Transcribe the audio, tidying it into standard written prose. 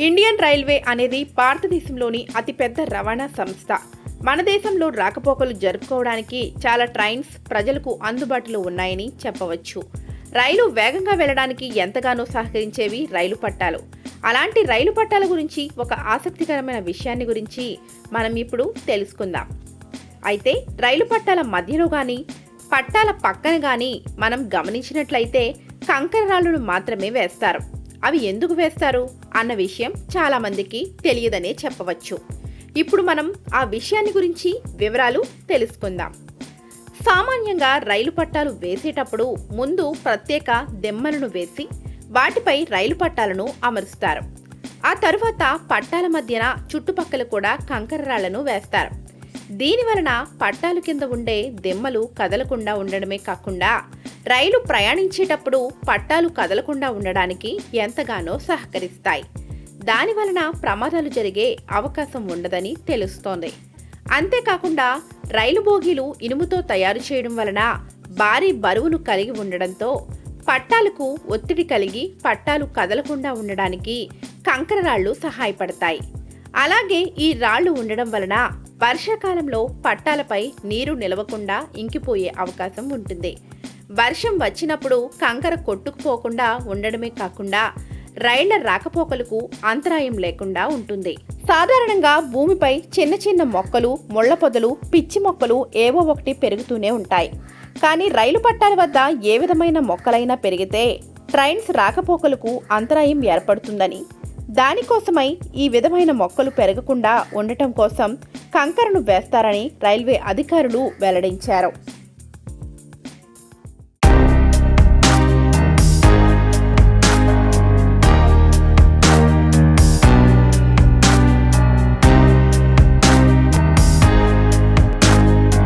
Indian railway అనేది భారతదేశంలోని అతిపెద్ద రవాణా సంస్థ. మన దేశంలో రాకపోకలు జరుపుకోవడానికి చాలా ట్రైన్స్ ప్రజలకు అందుబాటులో ఉన్నాయని చెప్పవచ్చు. రైలు వేగంగా వెళ్లడానికి ఎంతగానో సహకరించేవి రైలు పట్టాలు. అలాంటి రైలు పట్టాల గురించి ఒక ఆసక్తికరమైన విషయాన్ని గురించి మనం ఇప్పుడు తెలుసుకుందాం. అయితే రైలు పట్టాల మధ్యలో గాని పట్టాల పక్కన గాని మనం గమనించినట్లయితే కంకర రాళ్లను మాత్రమే వేస్తారు. అవి ఎందుకు వేస్తారు అన్న విషయం చాలా మందికి తెలియదనే చెప్పవచ్చు. ఇప్పుడు మనం ఆ విషయాన్ని గురించి వివరాలు తెలుసుకుందాం. సామాన్యంగా రైలు పట్టాలు వేసేటప్పుడు ముందు ప్రత్యేక దెమ్మలను వేసి వాటిపై రైలు పట్టాలను అమరుస్తారు. ఆ తరువాత పట్టాల మధ్యన చుట్టుపక్కల కూడా కంకర రాళ్లను వేస్తారు. దీని వలన పట్టాలు కింద ఉండే దెమ్మలు కదలకుండా ఉండడమే కాకుండా రైలు ప్రయాణించేటప్పుడు పట్టాలు కదలకుండా ఉండడానికి ఎంతగానో సహకరిస్తాయి. దాని వలన ప్రమాదాలు జరిగే అవకాశం ఉండదని తెలుస్తోంది. అంతేకాకుండా రైలు బోగీలు ఇనుముతో తయారు చేయడం వలన భారీ బరువును కలిగి ఉండడంతో పట్టాలకు ఒత్తిడి కలిగి పట్టాలు కదలకుండా ఉండడానికి కంకర రాళ్లు సహాయపడతాయి. అలాగే ఈ రాళ్లు ఉండడం వలన వర్షాకాలంలో పట్టాలపై నీరు నిలవకుండా ఇంకిపోయే అవకాశం ఉంటుంది. వర్షం వచ్చినప్పుడు కంకర కొట్టుకుపోకుండా ఉండడమే కాకుండా రైళ్ల రాకపోకలకు అంతరాయం లేకుండా ఉంటుంది. సాధారణంగా భూమిపై చిన్న చిన్న మొక్కలు, ముళ్ల పొదలు, పిచ్చి మొక్కలు ఏవో ఒకటి పెరుగుతూనే ఉంటాయి. కానీ రైలు పట్టాల వద్ద ఏ విధమైన మొక్కలైనా పెరిగితే ట్రైన్స్ రాకపోకలకు అంతరాయం ఏర్పడుతుందని, దానికోసమై ఈ విధమైన మొక్కలు పెరగకుండా ఉండటం కోసం కంకరను వేస్తారని రైల్వే అధికారులు వెల్లడించారు.